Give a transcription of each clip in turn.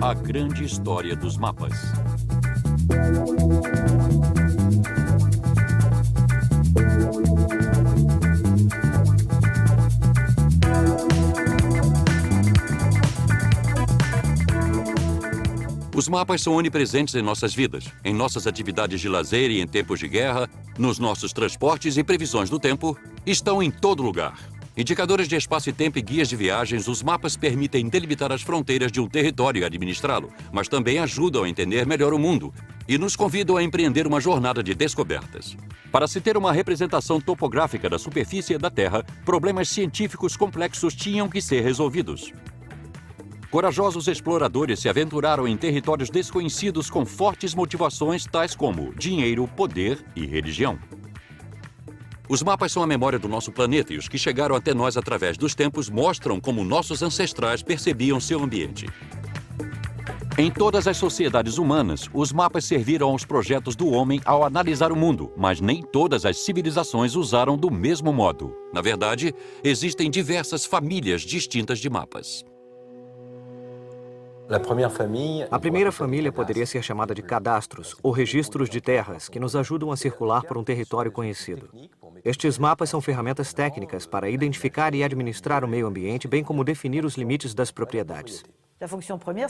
A grande história dos mapas. Os mapas são onipresentes em nossas vidas, em nossas atividades de lazer e em tempos de guerra, nos nossos transportes e previsões do tempo, estão em todo lugar. Indicadores de espaço e tempo e guias de viagens, os mapas permitem delimitar as fronteiras de um território e administrá-lo, mas também ajudam a entender melhor o mundo e nos convidam a empreender uma jornada de descobertas. Para se ter uma representação topográfica da superfície da Terra, problemas científicos complexos tinham que ser resolvidos. Corajosos exploradores se aventuraram em territórios desconhecidos com fortes motivações tais como dinheiro, poder e religião. Os mapas são a memória do nosso planeta e os que chegaram até nós através dos tempos mostram como nossos ancestrais percebiam seu ambiente. Em todas as sociedades humanas, os mapas serviram aos projetos do homem ao analisar o mundo, mas nem todas as civilizações usaram do mesmo modo. Na verdade, existem diversas famílias distintas de mapas. A primeira família poderia ser chamada de cadastros, ou registros de terras, que nos ajudam a circular por um território conhecido. Estes mapas são ferramentas técnicas para identificar e administrar o meio ambiente, bem como definir os limites das propriedades.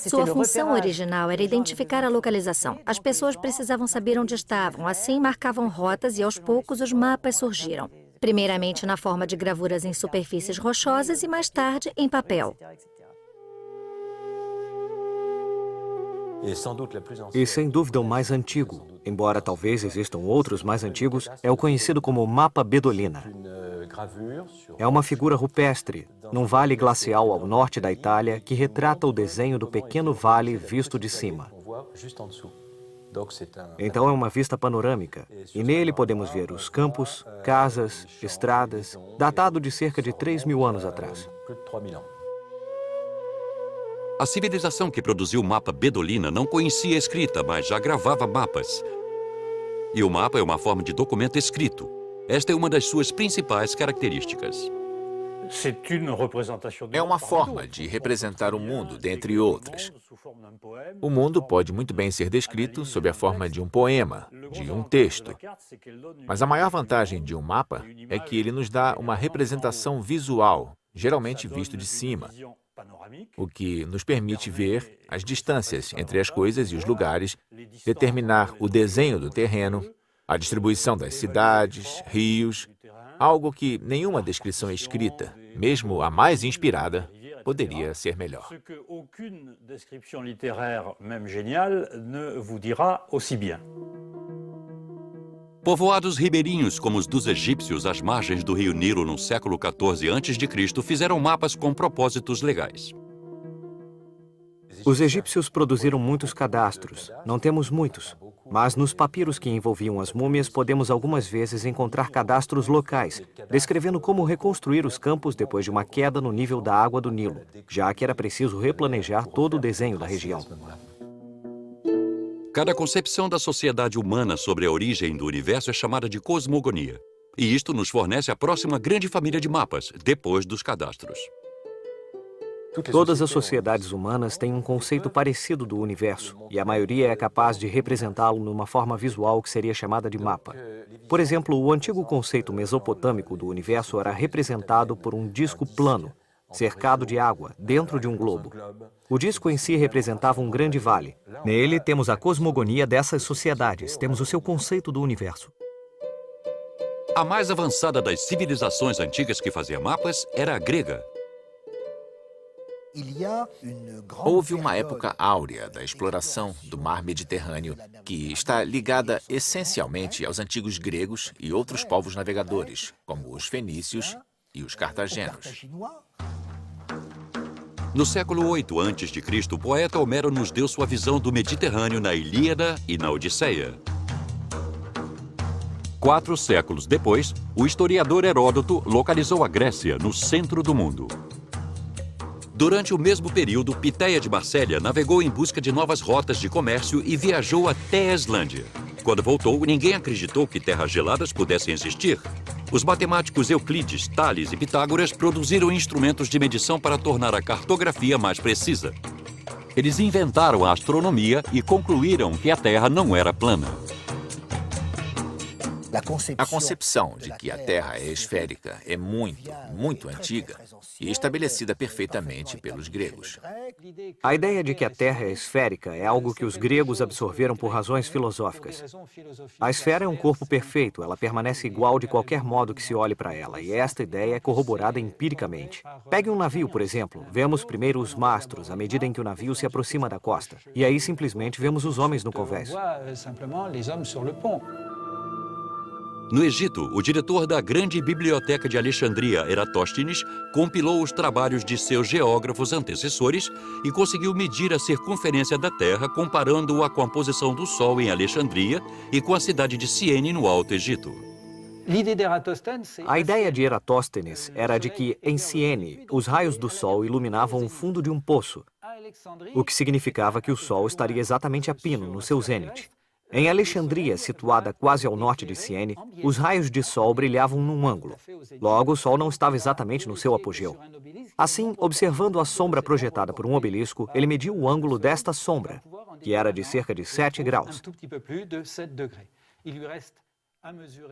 Sua função original era identificar a localização. As pessoas precisavam saber onde estavam, assim marcavam rotas e aos poucos os mapas surgiram. Primeiramente na forma de gravuras em superfícies rochosas e mais tarde em papel. E sem dúvida o mais antigo, embora talvez existam outros mais antigos, é o conhecido como Mapa Bedolina. É uma figura rupestre, num vale glacial ao norte da Itália, que retrata o desenho do pequeno vale visto de cima. Então é uma vista panorâmica, e nele podemos ver os campos, casas, estradas, datado de cerca de 3.000 anos atrás. A civilização que produziu o mapa Bedolina não conhecia a escrita, mas já gravava mapas. E o mapa é uma forma de documento escrito. Esta é uma das suas principais características. É uma forma de representar o mundo, dentre outras. O mundo pode muito bem ser descrito sob a forma de um poema, de um texto. Mas a maior vantagem de um mapa é que ele nos dá uma representação visual, geralmente visto de cima, o que nos permite ver as distâncias entre as coisas e os lugares, determinar o desenho do terreno, a distribuição das cidades, rios, algo que nenhuma descrição escrita, mesmo a mais inspirada, poderia ser melhor. Povoados ribeirinhos como os dos egípcios às margens do rio Nilo no século XIV a.C. fizeram mapas com propósitos legais. Os egípcios produziram muitos cadastros. Não temos muitos, mas nos papiros que envolviam as múmias podemos algumas vezes encontrar cadastros locais, descrevendo como reconstruir os campos depois de uma queda no nível da água do Nilo, já que era preciso replanejar todo o desenho da região. Cada concepção da sociedade humana sobre a origem do universo é chamada de cosmogonia. E isto nos fornece a próxima grande família de mapas, depois dos cadastros. Todas as sociedades humanas têm um conceito parecido do universo, e a maioria é capaz de representá-lo numa forma visual que seria chamada de mapa. Por exemplo, o antigo conceito mesopotâmico do universo era representado por um disco plano, cercado de água, dentro de um globo. O disco em si representava um grande vale. Nele temos a cosmogonia dessas sociedades, temos o seu conceito do universo. A mais avançada das civilizações antigas que fazia mapas era a grega. Houve uma época áurea da exploração do mar Mediterrâneo que está ligada essencialmente aos antigos gregos e outros povos navegadores, como os fenícios e os cartagenos. No século 8 a.C., o poeta Homero nos deu sua visão do Mediterrâneo na Ilíada e na Odisseia. 4 séculos depois, o historiador Heródoto localizou a Grécia no centro do mundo. Durante o mesmo período, Piteia de Marsella navegou em busca de novas rotas de comércio e viajou até a Islândia. Quando voltou, ninguém acreditou que terras geladas pudessem existir. Os matemáticos Euclides, Tales e Pitágoras produziram instrumentos de medição para tornar a cartografia mais precisa. Eles inventaram a astronomia e concluíram que a Terra não era plana. A concepção de que a Terra é esférica é muito antiga e estabelecida perfeitamente pelos gregos. A ideia de que a Terra é esférica é algo que os gregos absorveram por razões filosóficas. A esfera é um corpo perfeito, ela permanece igual de qualquer modo que se olhe para ela, e esta ideia é corroborada empiricamente. Pegue um navio, por exemplo. Vemos primeiro os mastros, à medida em que o navio se aproxima da costa. E aí simplesmente vemos os homens no convés. No Egito, o diretor da grande biblioteca de Alexandria, Eratóstenes, compilou os trabalhos de seus geógrafos antecessores e conseguiu medir a circunferência da Terra comparando-a com a posição do Sol em Alexandria e com a cidade de Ciene, no Alto Egito. A ideia de Eratóstenes era de que, em Ciene, os raios do Sol iluminavam o fundo de um poço, o que significava que o Sol estaria exatamente a pino, no seu zênite. Em Alexandria, situada quase ao norte de Ciene, os raios de sol brilhavam num ângulo. Logo, o sol não estava exatamente no seu apogeu. Assim, observando a sombra projetada por um obelisco, ele mediu o ângulo desta sombra, que era de cerca de 7 graus.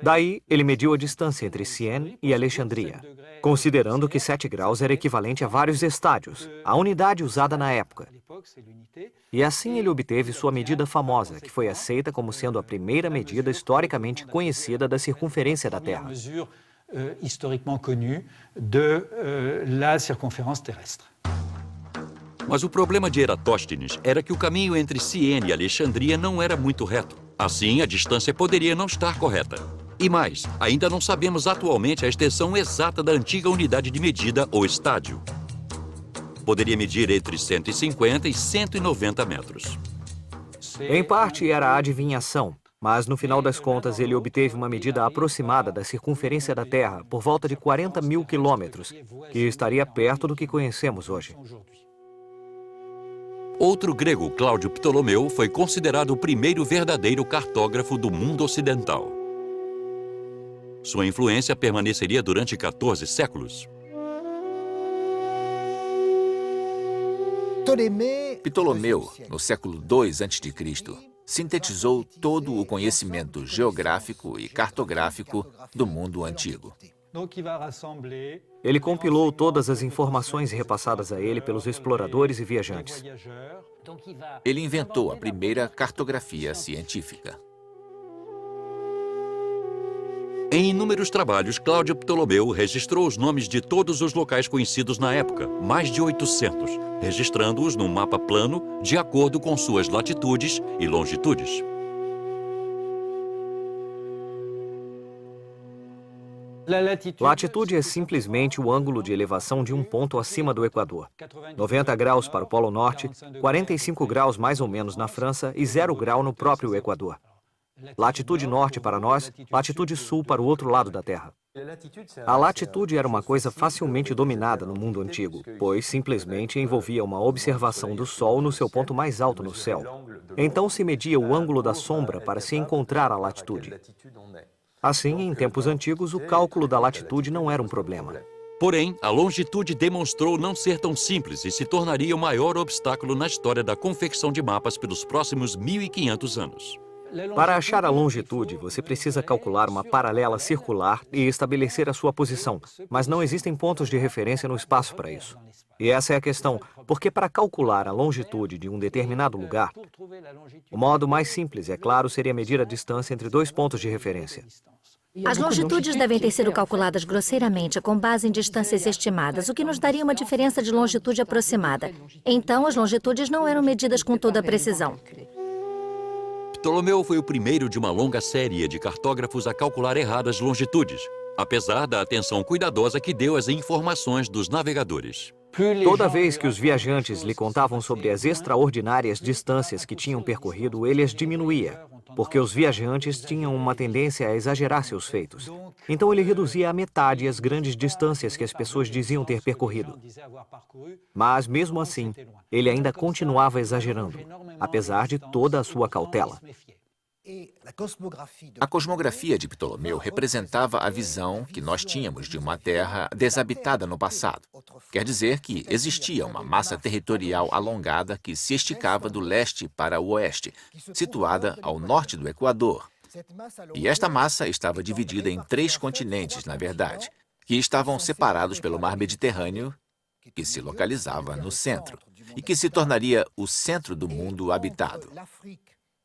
Daí, ele mediu a distância entre Ciene e Alexandria, considerando que 7 graus era equivalente a vários estádios, a unidade usada na época. E assim ele obteve sua medida famosa, que foi aceita como sendo a primeira medida historicamente conhecida da circunferência da Terra. Mas o problema de Eratóstenes era que o caminho entre Ciene e Alexandria não era muito reto. Assim, a distância poderia não estar correta. E mais, ainda não sabemos atualmente a extensão exata da antiga unidade de medida ou estádio. Poderia medir entre 150 e 190 metros. Em parte era a adivinhação, mas no final das contas ele obteve uma medida aproximada da circunferência da Terra por volta de 40 mil quilômetros, que estaria perto do que conhecemos hoje. Outro grego, Cláudio Ptolomeu, foi considerado o primeiro verdadeiro cartógrafo do mundo ocidental. Sua influência permaneceria durante 14 séculos. Ptolomeu, no século II a.C., sintetizou todo o conhecimento geográfico e cartográfico do mundo antigo. Ele compilou todas as informações repassadas a ele pelos exploradores e viajantes. Ele inventou a primeira cartografia científica. Em inúmeros trabalhos, Cláudio Ptolomeu registrou os nomes de todos os locais conhecidos na época, mais de 800, registrando-os num mapa plano de acordo com suas latitudes e longitudes. Latitude é simplesmente o ângulo de elevação de um ponto acima do Equador. 90 graus para o Polo Norte, 45 graus mais ou menos na França e 0 grau no próprio Equador. Latitude norte para nós, latitude sul para o outro lado da Terra. A latitude era uma coisa facilmente dominada no mundo antigo, pois simplesmente envolvia uma observação do Sol no seu ponto mais alto no céu. Então se media o ângulo da sombra para se encontrar a latitude. Assim, em tempos antigos, o cálculo da latitude não era um problema. Porém, a longitude demonstrou não ser tão simples e se tornaria o maior obstáculo na história da confecção de mapas pelos próximos 1.500 anos. Para achar a longitude, você precisa calcular uma paralela circular e estabelecer a sua posição, mas não existem pontos de referência no espaço para isso. E essa é a questão, porque para calcular a longitude de um determinado lugar, o modo mais simples, é claro, seria medir a distância entre dois pontos de referência. As longitudes devem ter sido calculadas grosseiramente com base em distâncias estimadas, o que nos daria uma diferença de longitude aproximada. Então, as longitudes não eram medidas com toda a precisão. Ptolomeu foi o primeiro de uma longa série de cartógrafos a calcular erradas longitudes, apesar da atenção cuidadosa que deu às informações dos navegadores. Toda vez que os viajantes lhe contavam sobre as extraordinárias distâncias que tinham percorrido, ele as diminuía, porque os viajantes tinham uma tendência a exagerar seus feitos. Então ele reduzia à metade as grandes distâncias que as pessoas diziam ter percorrido. Mas, mesmo assim, ele ainda continuava exagerando, apesar de toda a sua cautela. A cosmografia de Ptolomeu representava a visão que nós tínhamos de uma terra desabitada no passado. Quer dizer que existia uma massa territorial alongada que se esticava do leste para o oeste, situada ao norte do Equador. E esta massa estava dividida em 3 continentes, na verdade, que estavam separados pelo mar Mediterrâneo, que se localizava no centro, e que se tornaria o centro do mundo habitado.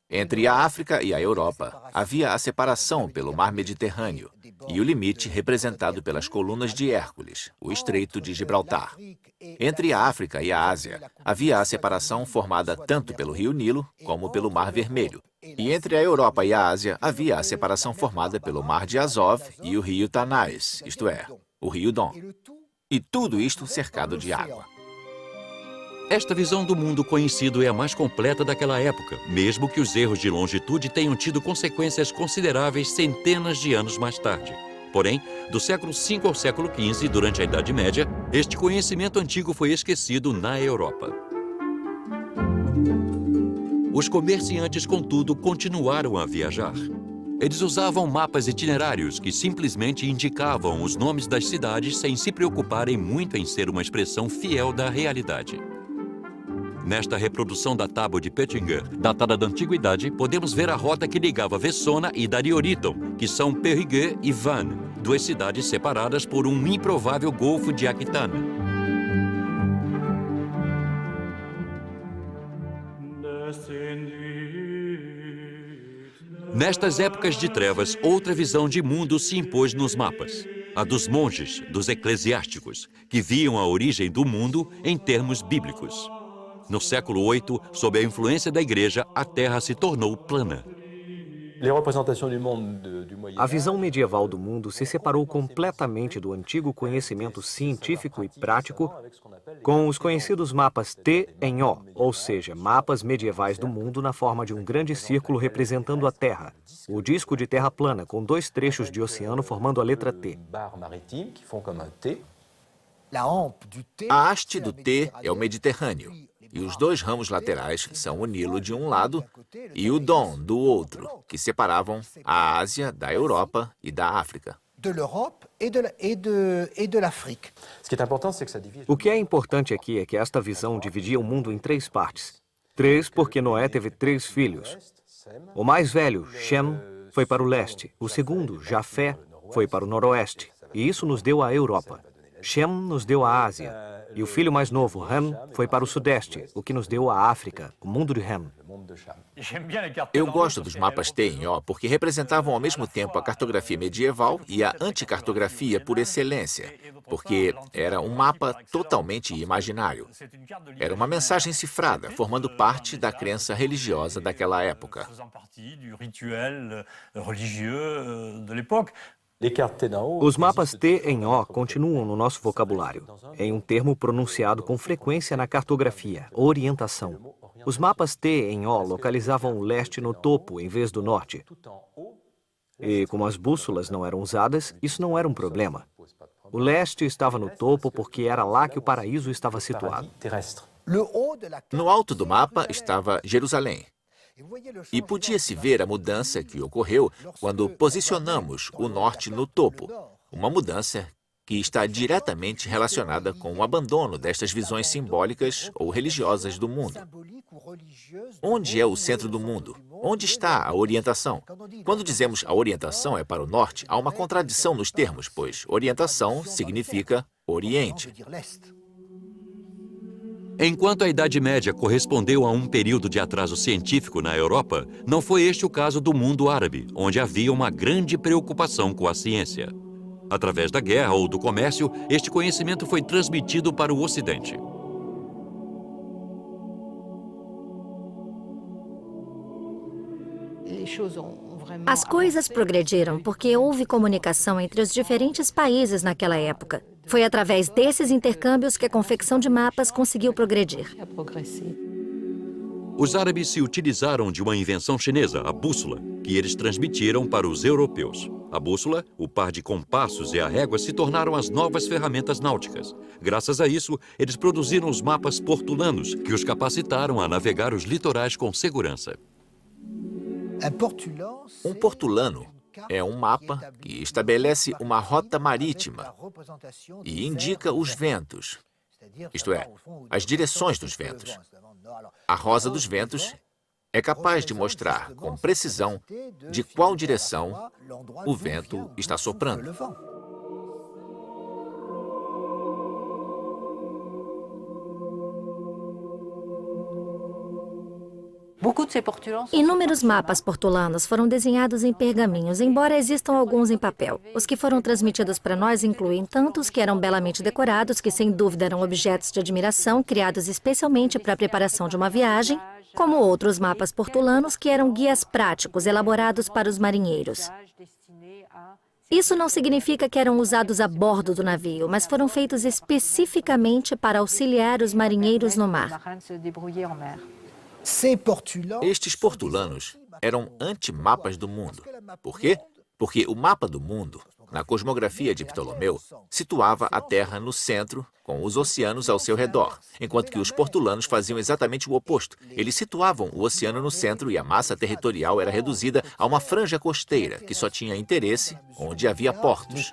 Entre a África e a Europa, havia a separação pelo mar Mediterrâneo e o limite representado pelas colunas de Hércules, o Estreito de Gibraltar. Entre a África e a Ásia, havia a separação formada tanto pelo rio Nilo como pelo Mar Vermelho. E entre a Europa e a Ásia, havia a separação formada pelo Mar de Azov e o rio Tanais, isto é, o rio Don. E tudo isto cercado de água. Esta visão do mundo conhecido é a mais completa daquela época, mesmo que os erros de longitude tenham tido consequências consideráveis centenas de anos mais tarde. Porém, do século V ao século XV, durante a Idade Média, este conhecimento antigo foi esquecido na Europa. Os comerciantes, contudo, continuaram a viajar. Eles usavam mapas itinerários que simplesmente indicavam os nomes das cidades sem se preocuparem muito em ser uma expressão fiel da realidade. Nesta reprodução da tábua de Pettinger, datada da Antiguidade, podemos ver a rota que ligava Vessona e Darioriton, que são Périgueux e Vannes, 2 cidades separadas por um improvável golfo de Aquitânia. Nestas épocas de trevas, outra visão de mundo se impôs nos mapas. A dos monges, dos eclesiásticos, que viam a origem do mundo em termos bíblicos. No século VIII, sob a influência da Igreja, a Terra se tornou plana. A visão medieval do mundo se separou completamente do antigo conhecimento científico e prático com os conhecidos mapas T em O, ou seja, mapas medievais do mundo na forma de um grande círculo representando a Terra, o disco de terra plana com 2 trechos de oceano formando a letra T. A haste do T é o Mediterrâneo, e os 2 ramos laterais são o Nilo de um lado e o Don do outro, que separavam a Ásia da Europa e da África. O que é importante aqui é que esta visão dividia o mundo em 3 partes. 3 porque Noé teve 3 filhos. O mais velho, Shem, foi para o leste. O segundo, Jafé, foi para o noroeste. E isso nos deu a Europa. Shem nos deu a Ásia. E o filho mais novo, Ham, foi para o sudeste, o que nos deu a África, o mundo de Ham. Eu gosto dos mapas T em O porque representavam ao mesmo tempo a cartografia medieval e a anticartografia por excelência, porque era um mapa totalmente imaginário. Era uma mensagem cifrada, formando parte da crença religiosa daquela época. Os mapas T em O continuam no nosso vocabulário, em um termo pronunciado com frequência na cartografia, orientação. Os mapas T em O localizavam o leste no topo em vez do norte. E como as bússolas não eram usadas, isso não era um problema. O leste estava no topo porque era lá que o paraíso estava situado. No alto do mapa estava Jerusalém. E podia-se ver a mudança que ocorreu quando posicionamos o norte no topo, uma mudança que está diretamente relacionada com o abandono destas visões simbólicas ou religiosas do mundo. Onde é o centro do mundo? Onde está a orientação? Quando dizemos a orientação é para o norte, há uma contradição nos termos, pois orientação significa Oriente. Enquanto a Idade Média correspondeu a um período de atraso científico na Europa, não foi este o caso do mundo árabe, onde havia uma grande preocupação com a ciência. Através da guerra ou do comércio, este conhecimento foi transmitido para o Ocidente. As coisas progrediram porque houve comunicação entre os diferentes países naquela época. Foi através desses intercâmbios que a confecção de mapas conseguiu progredir. Os árabes se utilizaram de uma invenção chinesa, a bússola, que eles transmitiram para os europeus. A bússola, o par de compassos e a régua se tornaram as novas ferramentas náuticas. Graças a isso, eles produziram os mapas portulanos, que os capacitaram a navegar os litorais com segurança. Um portulano é um mapa que estabelece uma rota marítima e indica os ventos, isto é, as direções dos ventos. A rosa dos ventos é capaz de mostrar com precisão de qual direção o vento está soprando. Inúmeros mapas portulanos foram desenhados em pergaminhos, embora existam alguns em papel. Os que foram transmitidos para nós incluem tanto os que eram belamente decorados, que sem dúvida eram objetos de admiração, criados especialmente para a preparação de uma viagem, como outros mapas portulanos que eram guias práticos, elaborados para os marinheiros. Isso não significa que eram usados a bordo do navio, mas foram feitos especificamente para auxiliar os marinheiros no mar. Estes portulanos eram antimapas do mundo. Por quê? Porque o mapa do mundo, na cosmografia de Ptolomeu, situava a Terra no centro, com os oceanos ao seu redor, enquanto que os portulanos faziam exatamente o oposto. Eles situavam o oceano no centro e a massa territorial era reduzida a uma franja costeira, que só tinha interesse onde havia portos.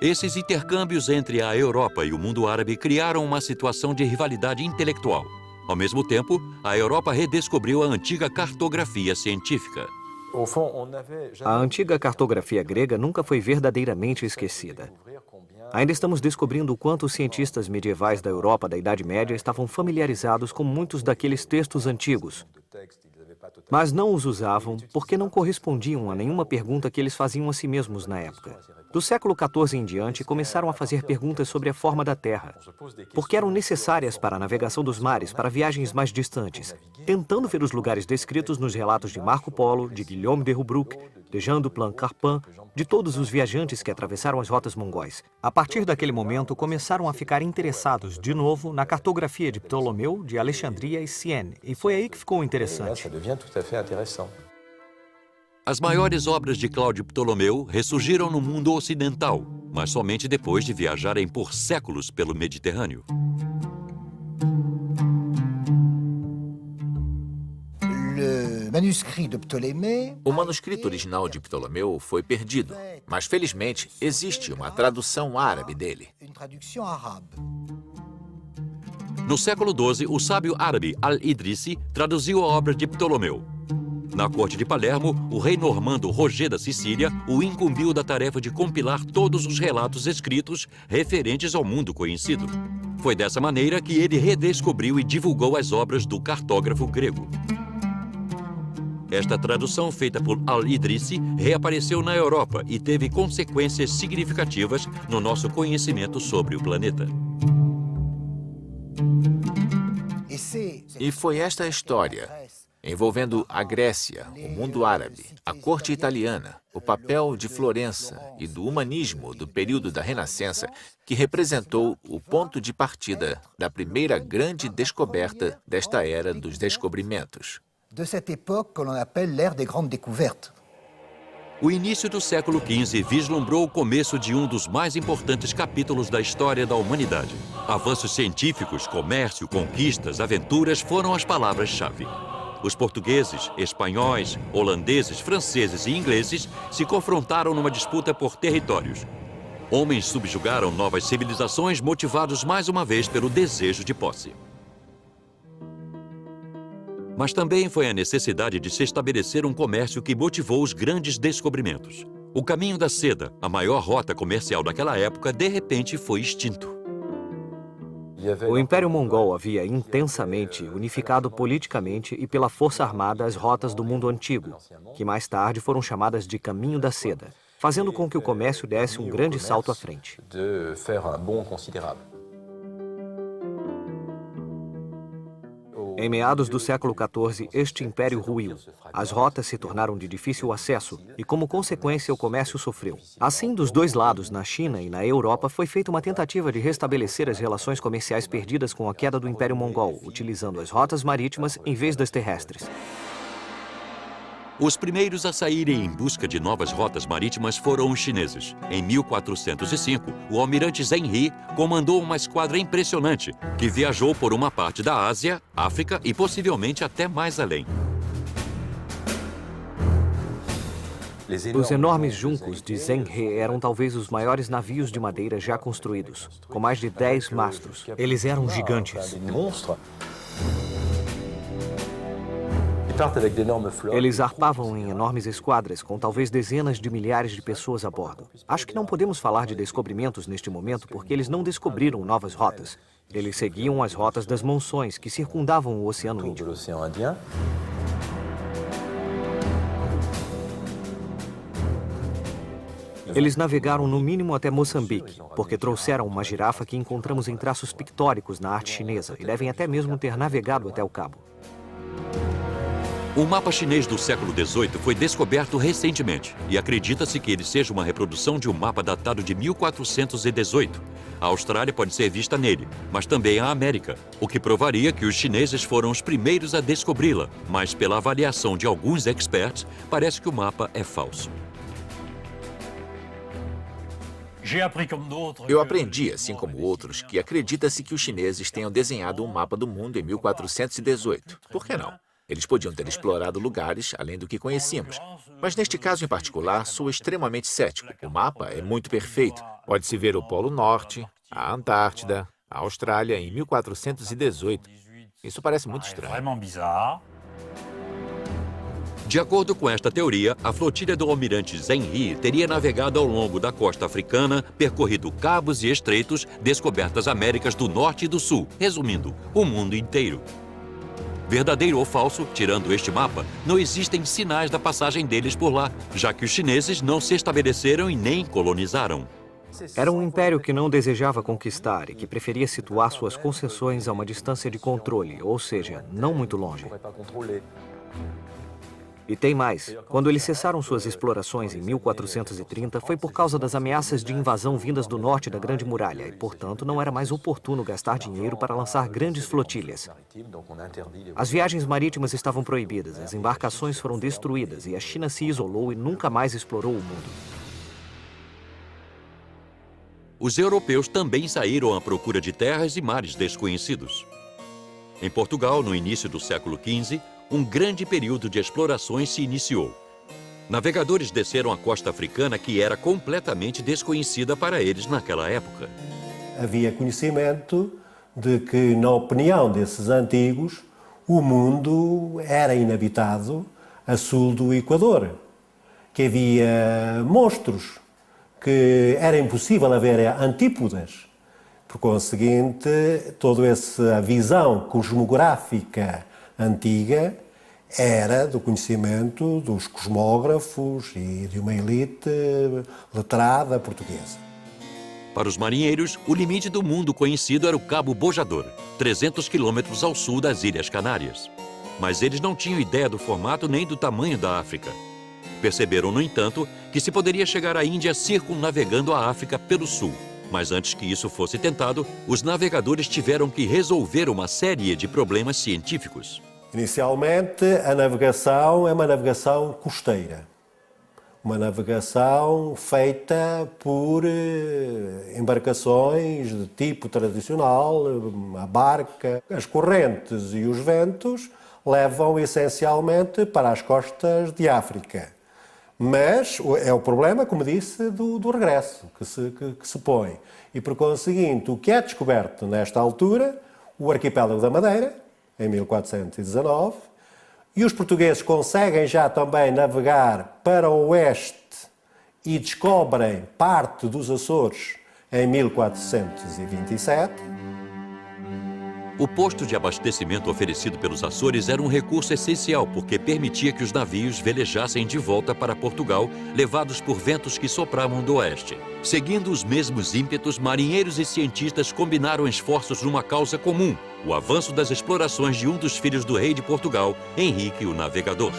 Esses intercâmbios entre a Europa e o mundo árabe criaram uma situação de rivalidade intelectual. Ao mesmo tempo, a Europa redescobriu a antiga cartografia científica. A antiga cartografia grega nunca foi verdadeiramente esquecida. Ainda estamos descobrindo o quanto os cientistas medievais da Europa da Idade Média estavam familiarizados com muitos daqueles textos antigos, mas não os usavam porque não correspondiam a nenhuma pergunta que eles faziam a si mesmos na época. Do século XIV em diante, começaram a fazer perguntas sobre a forma da Terra, porque eram necessárias para a navegação dos mares, para viagens mais distantes, tentando ver os lugares descritos nos relatos de Marco Polo, de Guillaume de Roubaix, de Jean du Plan-Carpin, de todos os viajantes que atravessaram as rotas mongóis. A partir daquele momento, começaram a ficar interessados, de novo, na cartografia de Ptolomeu, de Alexandria e Siena, e foi aí que ficou interessante. As maiores obras de Cláudio Ptolomeu ressurgiram no mundo ocidental, mas somente depois de viajarem por séculos pelo Mediterrâneo. O manuscrito original de Ptolomeu foi perdido, mas felizmente existe uma tradução árabe dele. No século XII, o sábio árabe Al-Idrisi traduziu a obra de Ptolomeu. Na corte de Palermo, o rei normando Roger da Sicília o incumbiu da tarefa de compilar todos os relatos escritos referentes ao mundo conhecido. Foi dessa maneira que ele redescobriu e divulgou as obras do cartógrafo grego. Esta tradução, feita por Al-Idrisi, reapareceu na Europa e teve consequências significativas no nosso conhecimento sobre o planeta. E foi esta história, envolvendo a Grécia, o mundo árabe, a corte italiana, o papel de Florença e do humanismo do período da Renascença, que representou o ponto de partida da primeira grande descoberta desta era dos descobrimentos. De cette époque que l'on appelle l'ère des grandes découvertes. O início do século XV vislumbrou o começo de um dos mais importantes capítulos da história da humanidade. Avanços científicos, comércio, conquistas, aventuras foram as palavras-chave. Os portugueses, espanhóis, holandeses, franceses e ingleses se confrontaram numa disputa por territórios. Homens subjugaram novas civilizações motivados mais uma vez pelo desejo de posse. Mas também foi a necessidade de se estabelecer um comércio que motivou os grandes descobrimentos. O caminho da seda, a maior rota comercial daquela época, de repente foi extinto. O Império Mongol havia intensamente unificado politicamente e pela força armada as rotas do mundo antigo, que mais tarde foram chamadas de Caminho da Seda, fazendo com que o comércio desse um grande salto à frente. Em meados do século XIV, este império ruiu. As rotas se tornaram de difícil acesso e, como consequência, o comércio sofreu. Assim, dos dois lados, na China e na Europa, foi feita uma tentativa de restabelecer as relações comerciais perdidas com a queda do Império Mongol, utilizando as rotas marítimas em vez das terrestres. Os primeiros a saírem em busca de novas rotas marítimas foram os chineses. Em 1405, o almirante Zheng He comandou uma esquadra impressionante que viajou por uma parte da Ásia, África e possivelmente até mais além. Os enormes juncos de Zhenghe eram talvez os maiores navios de madeira já construídos, com mais de 10 mastros. Eles eram gigantes. Eles arpavam em enormes esquadras, com talvez dezenas de milhares de pessoas a bordo. Acho que não podemos falar de descobrimentos neste momento porque eles não descobriram novas rotas. Eles seguiam as rotas das monções que circundavam o Oceano Índico. Eles navegaram no mínimo até Moçambique, porque trouxeram uma girafa que encontramos em traços pictóricos na arte chinesa e devem até mesmo ter navegado até o Cabo. O mapa chinês do século XVIII foi descoberto recentemente e acredita-se que ele seja uma reprodução de um mapa datado de 1418. A Austrália pode ser vista nele, mas também a América, o que provaria que os chineses foram os primeiros a descobri-la, mas pela avaliação de alguns experts, parece que o mapa é falso. Eu aprendi, assim como outros, que acredita-se que os chineses tenham desenhado um mapa do mundo em 1418. Por que não? Eles podiam ter explorado lugares além do que conhecíamos. Mas neste caso em particular, sou extremamente cético. O mapa é muito perfeito. Pode-se ver o Polo Norte, a Antártida, a Austrália em 1418. Isso parece muito estranho. De acordo com esta teoria, a flotilha do almirante Zheng He teria navegado ao longo da costa africana, percorrido cabos e estreitos, descoberto as Américas do Norte e do Sul, resumindo, o mundo inteiro. Verdadeiro ou falso, tirando este mapa, não existem sinais da passagem deles por lá, já que os chineses não se estabeleceram e nem colonizaram. Era um império que não desejava conquistar e que preferia situar suas concessões a uma distância de controle, ou seja, não muito longe. E tem mais. Quando eles cessaram suas explorações em 1430, foi por causa das ameaças de invasão vindas do norte da Grande Muralha e, portanto, não era mais oportuno gastar dinheiro para lançar grandes flotilhas. As viagens marítimas estavam proibidas, as embarcações foram destruídas e a China se isolou e nunca mais explorou o mundo. Os europeus também saíram à procura de terras e mares desconhecidos. Em Portugal, no início do século XV, um grande período de explorações se iniciou. Navegadores desceram a costa africana que era completamente desconhecida para eles naquela época. Havia conhecimento de que, na opinião desses antigos, o mundo era inabitado a sul do Equador, que havia monstros, que era impossível haver antípodas. Por conseguinte, toda essa visão cosmográfica antiga era do conhecimento dos cosmógrafos e de uma elite letrada portuguesa. Para os marinheiros, o limite do mundo conhecido era o Cabo Bojador, 300 quilômetros ao sul das Ilhas Canárias. Mas eles não tinham ideia do formato nem do tamanho da África. Perceberam, no entanto, que se poderia chegar à Índia circunnavegando a África pelo sul. Mas antes que isso fosse tentado, os navegadores tiveram que resolver uma série de problemas científicos. Inicialmente, a navegação é uma navegação costeira. Uma navegação feita por embarcações de tipo tradicional, a barca. As correntes e os ventos levam essencialmente para as costas de África. Mas é o problema, como disse, do regresso que se põe. E, por conseguinte, o que é descoberto nesta altura, o arquipélago da Madeira, em 1419, e os portugueses conseguem já também navegar para o oeste e descobrem parte dos Açores em 1427. O posto de abastecimento oferecido pelos Açores era um recurso essencial porque permitia que os navios velejassem de volta para Portugal, levados por ventos que sopravam do oeste. Seguindo os mesmos ímpetos, marinheiros e cientistas combinaram esforços numa causa comum, o avanço das explorações de um dos filhos do rei de Portugal, Henrique o Navegador.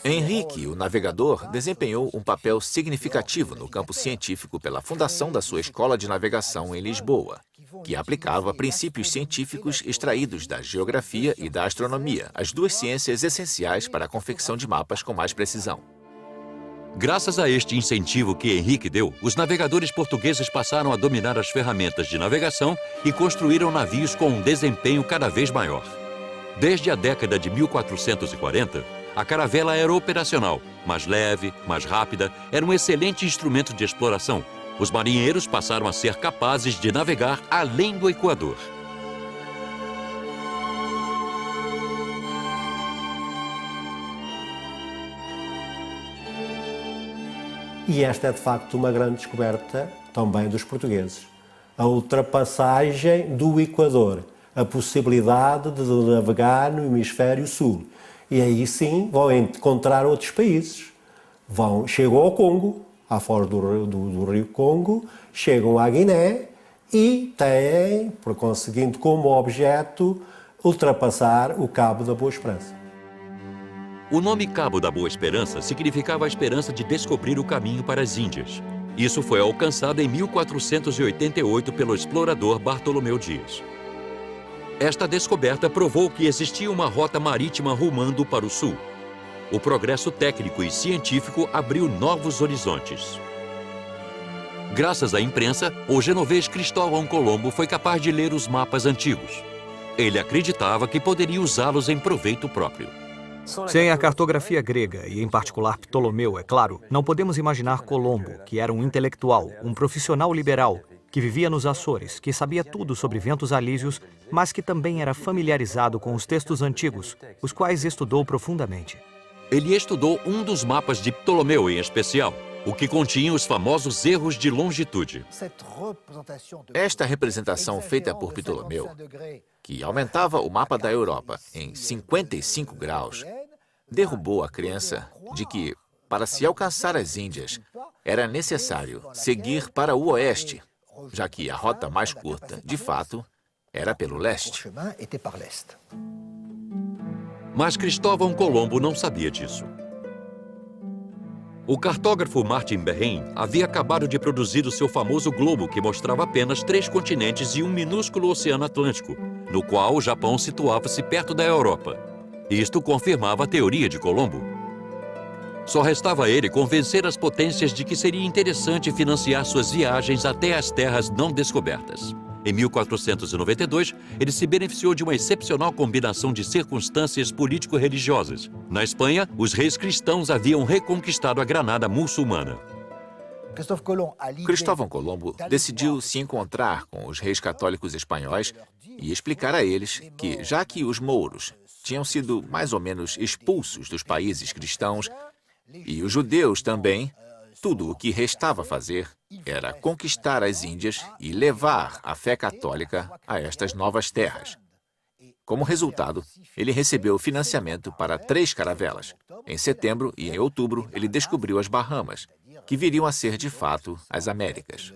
Henrique, o Navegador, desempenhou um papel significativo no campo científico pela fundação da sua escola de navegação em Lisboa, que aplicava princípios científicos extraídos da geografia e da astronomia, as duas ciências essenciais para a confecção de mapas com mais precisão. Graças a este incentivo que Henrique deu, os navegadores portugueses passaram a dominar as ferramentas de navegação e construíram navios com um desempenho cada vez maior. Desde a década de 1440, a caravela era operacional, mais leve, mais rápida, era um excelente instrumento de exploração. Os marinheiros passaram a ser capazes de navegar além do Equador. E esta é, de facto, uma grande descoberta também dos portugueses. A ultrapassagem do Equador, a possibilidade de navegar no hemisfério sul. E aí sim vão encontrar outros países. Chegam ao Congo, à foz do rio Congo, chegam à Guiné e têm, por conseguinte, como objeto ultrapassar o Cabo da Boa Esperança. O nome Cabo da Boa Esperança significava a esperança de descobrir o caminho para as Índias. Isso foi alcançado em 1488 pelo explorador Bartolomeu Dias. Esta descoberta provou que existia uma rota marítima rumando para o sul. O progresso técnico e científico abriu novos horizontes. Graças à imprensa, o genovês Cristóvão Colombo foi capaz de ler os mapas antigos. Ele acreditava que poderia usá-los em proveito próprio. Sem a cartografia grega, e em particular Ptolomeu, é claro, não podemos imaginar Colombo, que era um intelectual, um profissional liberal, que vivia nos Açores, que sabia tudo sobre ventos alísios, mas que também era familiarizado com os textos antigos, os quais estudou profundamente. Ele estudou um dos mapas de Ptolomeu em especial, o que continha os famosos erros de longitude. Esta representação feita por Ptolomeu, que aumentava o mapa da Europa em 55 graus, derrubou a crença de que, para se alcançar as Índias, era necessário seguir para o oeste, já que a rota mais curta, de fato, era pelo leste. Mas Cristóvão Colombo não sabia disso. O cartógrafo Martin Behring havia acabado de produzir o seu famoso globo que mostrava apenas 3 continentes e um minúsculo oceano Atlântico, no qual o Japão situava-se perto da Europa. Isto confirmava a teoria de Colombo. Só restava a ele convencer as potências de que seria interessante financiar suas viagens até as terras não descobertas. Em 1492, ele se beneficiou de uma excepcional combinação de circunstâncias político-religiosas. Na Espanha, os reis cristãos haviam reconquistado a Granada muçulmana. Cristóvão Colombo decidiu se encontrar com os reis católicos espanhóis e explicar a eles que, já que os mouros tinham sido mais ou menos expulsos dos países cristãos, e os judeus também, tudo o que restava fazer era conquistar as Índias e levar a fé católica a estas novas terras. Como resultado, ele recebeu financiamento para 3 caravelas. Em setembro e em outubro, ele descobriu as Bahamas, que viriam a ser, de fato, as Américas.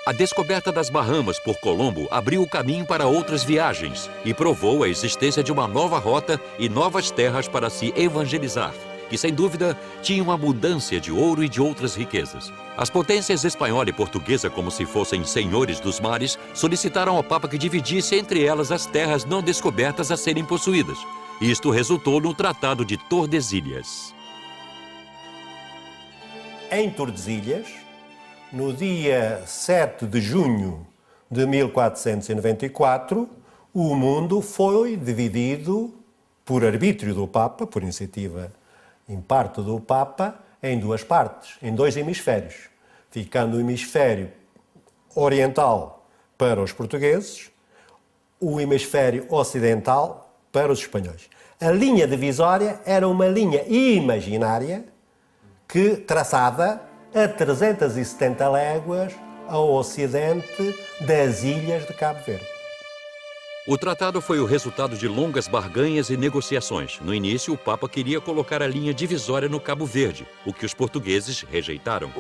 A descoberta das Bahamas por Colombo abriu o caminho para outras viagens e provou a existência de uma nova rota e novas terras para se evangelizar, que, sem dúvida, tinham abundância de ouro e de outras riquezas. As potências espanhola e portuguesa, como se fossem senhores dos mares, solicitaram ao Papa que dividisse entre elas as terras não descobertas a serem possuídas. Isto resultou no Tratado de Tordesilhas. Em Tordesilhas, no dia 7 de junho de 1494, o mundo foi dividido por arbítrio do Papa, por iniciativa em parte do Papa, em 2 partes, em 2 hemisférios, ficando o hemisfério oriental para os portugueses, o hemisfério ocidental para os espanhóis. A linha divisória era uma linha imaginária que traçada a 370 léguas ao ocidente das ilhas de Cabo Verde. O tratado foi o resultado de longas barganhas e negociações. No início, o Papa queria colocar a linha divisória no Cabo Verde, o que os portugueses rejeitaram.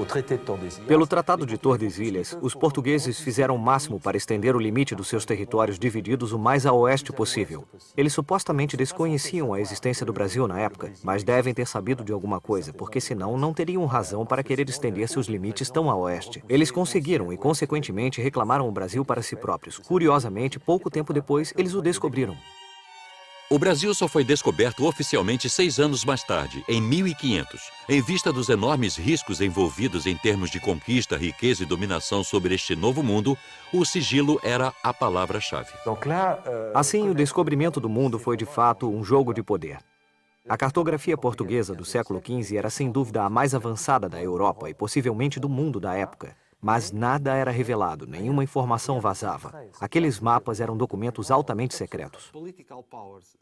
Pelo Tratado de Tordesilhas, os portugueses fizeram o máximo para estender o limite dos seus territórios divididos o mais a oeste possível. Eles supostamente desconheciam a existência do Brasil na época, mas devem ter sabido de alguma coisa, porque senão não teriam razão para querer estender seus limites tão a oeste. Eles conseguiram e, consequentemente, reclamaram o Brasil para si próprios. Curiosamente, pouco tempo depois, eles o descobriram. O Brasil só foi descoberto oficialmente 6 anos mais tarde, em 1500. Em vista dos enormes riscos envolvidos em termos de conquista, riqueza e dominação sobre este novo mundo, o sigilo era a palavra-chave. Assim, o descobrimento do mundo foi de fato um jogo de poder. A cartografia portuguesa do século XV era sem dúvida a mais avançada da Europa e possivelmente do mundo da época. Mas nada era revelado, nenhuma informação vazava. Aqueles mapas eram documentos altamente secretos.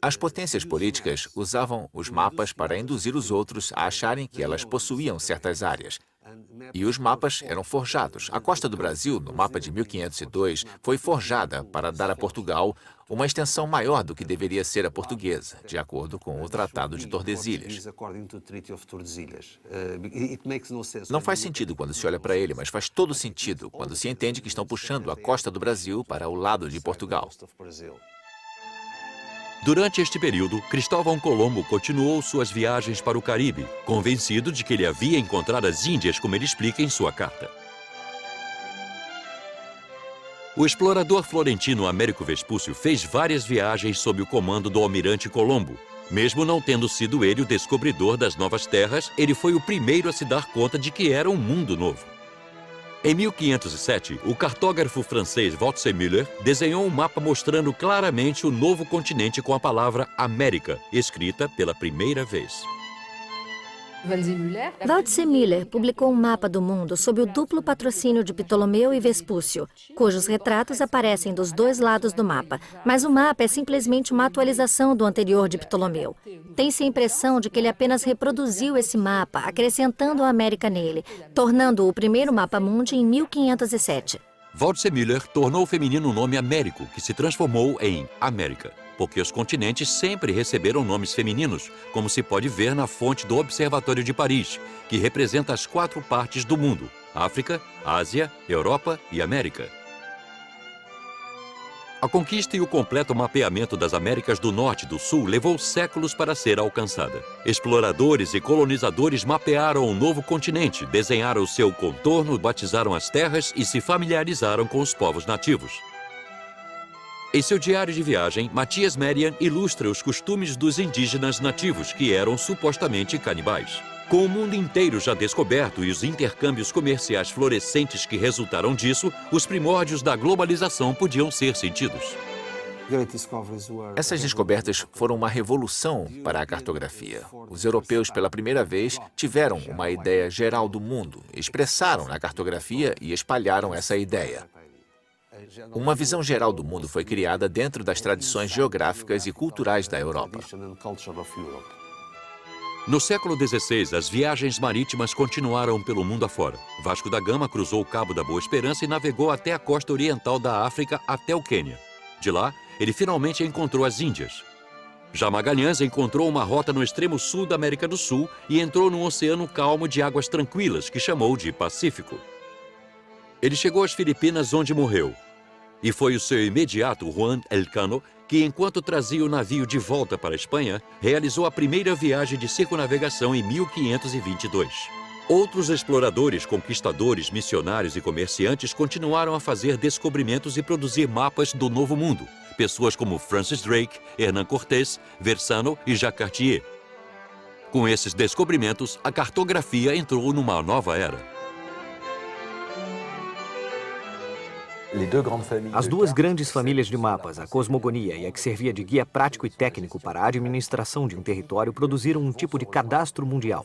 As potências políticas usavam os mapas para induzir os outros a acharem que elas possuíam certas áreas. E os mapas eram forjados. A costa do Brasil, no mapa de 1502, foi forjada para dar a Portugal uma extensão maior do que deveria ser a portuguesa, de acordo com o Tratado de Tordesilhas. Não faz sentido quando se olha para ele, mas faz todo sentido quando se entende que estão puxando a costa do Brasil para o lado de Portugal. Durante este período, Cristóvão Colombo continuou suas viagens para o Caribe, convencido de que ele havia encontrado as Índias, como ele explica em sua carta. O explorador florentino Américo Vespúcio fez várias viagens sob o comando do almirante Colombo. Mesmo não tendo sido ele o descobridor das novas terras, ele foi o primeiro a se dar conta de que era um mundo novo. Em 1507, o cartógrafo francês Waldseemüller desenhou um mapa mostrando claramente o novo continente com a palavra América, escrita pela primeira vez. Waldseemüller publicou um mapa do mundo sob o duplo patrocínio de Ptolomeu e Vespúcio, cujos retratos aparecem dos dois lados do mapa. Mas o mapa é simplesmente uma atualização do anterior de Ptolomeu. Tem-se a impressão de que ele apenas reproduziu esse mapa, acrescentando a América nele, tornando-o o primeiro mapa mundi em 1507. Waldseemüller tornou o feminino o nome Américo, que se transformou em América, porque os continentes sempre receberam nomes femininos, como se pode ver na fonte do Observatório de Paris, que representa as 4 partes do mundo: África, Ásia, Europa e América. A conquista e o completo mapeamento das Américas do Norte e do Sul levou séculos para ser alcançada. Exploradores e colonizadores mapearam o novo continente, desenharam o seu contorno, batizaram as terras e se familiarizaram com os povos nativos. Em seu diário de viagem, Matias Merian ilustra os costumes dos indígenas nativos, que eram supostamente canibais. Com o mundo inteiro já descoberto e os intercâmbios comerciais florescentes que resultaram disso, os primórdios da globalização podiam ser sentidos. Essas descobertas foram uma revolução para a cartografia. Os europeus, pela primeira vez, tiveram uma ideia geral do mundo, expressaram na cartografia e espalharam essa ideia. Uma visão geral do mundo foi criada dentro das tradições geográficas e culturais da Europa. No século XVI, as viagens marítimas continuaram pelo mundo afora. Vasco da Gama cruzou o Cabo da Boa Esperança e navegou até a costa oriental da África até o Quênia. De lá, ele finalmente encontrou as Índias. Já Magalhães encontrou uma rota no extremo sul da América do Sul e entrou num oceano calmo de águas tranquilas, que chamou de Pacífico. Ele chegou às Filipinas, onde morreu. E foi o seu imediato, Juan Elcano, que, enquanto trazia o navio de volta para a Espanha, realizou a primeira viagem de circunnavegação em 1522. Outros exploradores, conquistadores, missionários e comerciantes continuaram a fazer descobrimentos e produzir mapas do Novo Mundo. Pessoas como Francis Drake, Hernán Cortés, Versano e Jacques Cartier. Com esses descobrimentos, a cartografia entrou numa nova era. As duas grandes famílias de mapas, a cosmogonia e a que servia de guia prático e técnico para a administração de um território, produziram um tipo de cadastro mundial.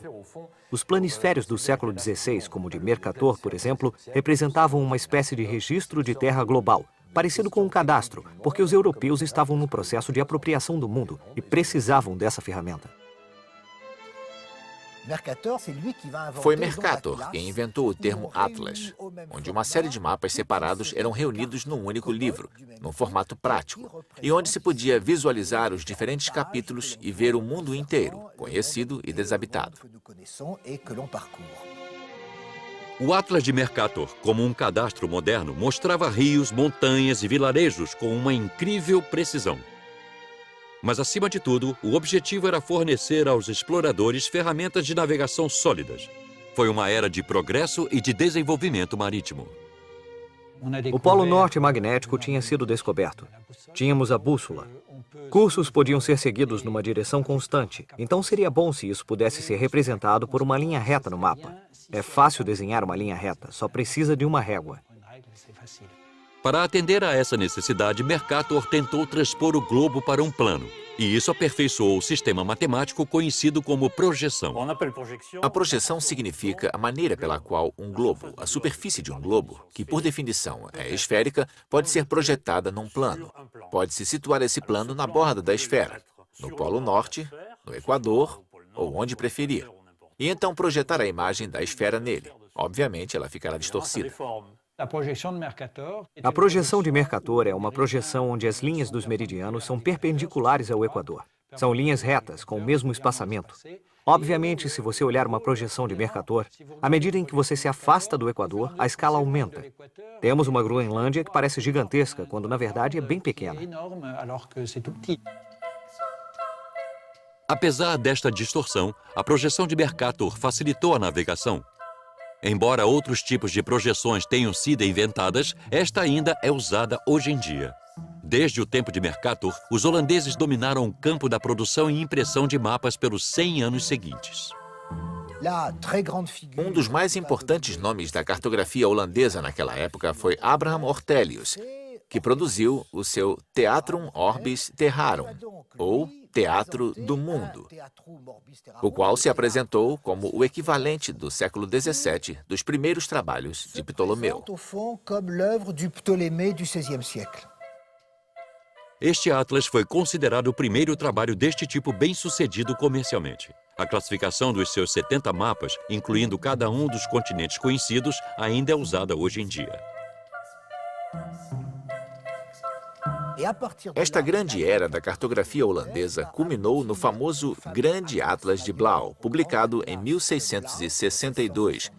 Os planisférios do século XVI, como o de Mercator, por exemplo, representavam uma espécie de registro de terra global, parecido com um cadastro, porque os europeus estavam no processo de apropriação do mundo e precisavam dessa ferramenta. Foi Mercator quem inventou o termo Atlas, onde uma série de mapas separados eram reunidos num único livro, num formato prático, e onde se podia visualizar os diferentes capítulos e ver o mundo inteiro, conhecido e desabitado. O Atlas de Mercator, como um cadastro moderno, mostrava rios, montanhas e vilarejos com uma incrível precisão. Mas, acima de tudo, o objetivo era fornecer aos exploradores ferramentas de navegação sólidas. Foi uma era de progresso e de desenvolvimento marítimo. O Polo Norte magnético tinha sido descoberto. Tínhamos a bússola. Cursos podiam ser seguidos numa direção constante, então seria bom se isso pudesse ser representado por uma linha reta no mapa. É fácil desenhar uma linha reta, só precisa de uma régua. Para atender a essa necessidade, Mercator tentou transpor o globo para um plano, e isso aperfeiçoou o sistema matemático conhecido como projeção. A projeção significa a maneira pela qual um globo, a superfície de um globo, que por definição é esférica, pode ser projetada num plano. Pode-se situar esse plano na borda da esfera, no Polo Norte, no Equador ou onde preferir. E então projetar a imagem da esfera nele. Obviamente, ela ficará distorcida. A projeção de Mercator é uma projeção onde as linhas dos meridianos são perpendiculares ao Equador. São linhas retas, com o mesmo espaçamento. Obviamente, se você olhar uma projeção de Mercator, à medida em que você se afasta do Equador, a escala aumenta. Temos uma Groenlândia que parece gigantesca, quando na verdade é bem pequena. Apesar desta distorção, a projeção de Mercator facilitou a navegação. Embora outros tipos de projeções tenham sido inventadas, esta ainda é usada hoje em dia. Desde o tempo de Mercator, os holandeses dominaram o campo da produção e impressão de mapas pelos 100 anos seguintes. Um dos mais importantes nomes da cartografia holandesa naquela época foi Abraham Ortelius, que produziu o seu Theatrum Orbis Terrarum, ou Teatro do Mundo, o qual se apresentou como o equivalente do século XVII dos primeiros trabalhos de Ptolomeu. Este atlas foi considerado o primeiro trabalho deste tipo bem-sucedido comercialmente. A classificação dos seus 70 mapas, incluindo cada um dos continentes conhecidos, ainda é usada hoje em dia. Esta grande era da cartografia holandesa culminou no famoso Grande Atlas de Blauw, publicado em 1662,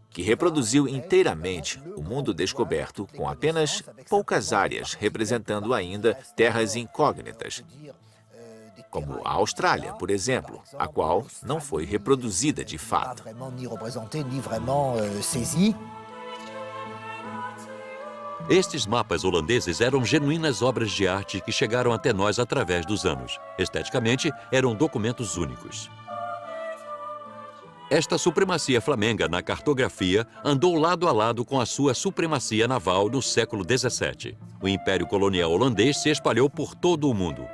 que reproduziu inteiramente o mundo descoberto com apenas poucas áreas, representando ainda terras incógnitas, como a Austrália, por exemplo, a qual não foi reproduzida de fato. Estes mapas holandeses eram genuínas obras de arte que chegaram até nós através dos anos. Esteticamente, eram documentos únicos. Esta supremacia flamenga na cartografia andou lado a lado com a sua supremacia naval no século XVII. O Império Colonial Holandês se espalhou por todo o mundo.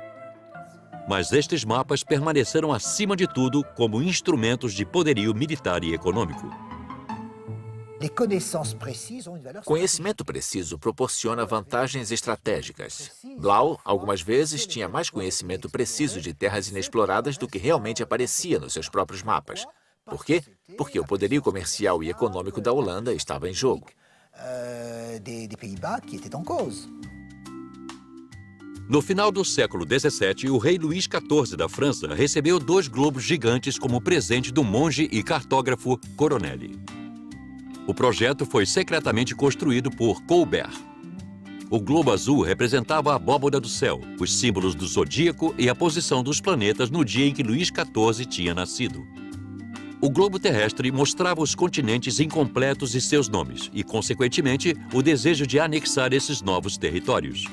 Mas estes mapas permaneceram acima de tudo como instrumentos de poderio militar e econômico. Conhecimento preciso proporciona vantagens estratégicas. Blauw, algumas vezes, tinha mais conhecimento preciso de terras inexploradas do que realmente aparecia nos seus próprios mapas. Por quê? Porque o poderio comercial e econômico da Holanda estava em jogo. No final do século XVII, o rei Luís XIV da França recebeu 2 globos gigantes como presente do monge e cartógrafo Coronel. O projeto foi secretamente construído por Colbert. O globo azul representava a abóbora do céu, os símbolos do zodíaco e a posição dos planetas no dia em que Luís XIV tinha nascido. O globo terrestre mostrava os continentes incompletos e seus nomes, e, consequentemente, o desejo de anexar esses novos territórios.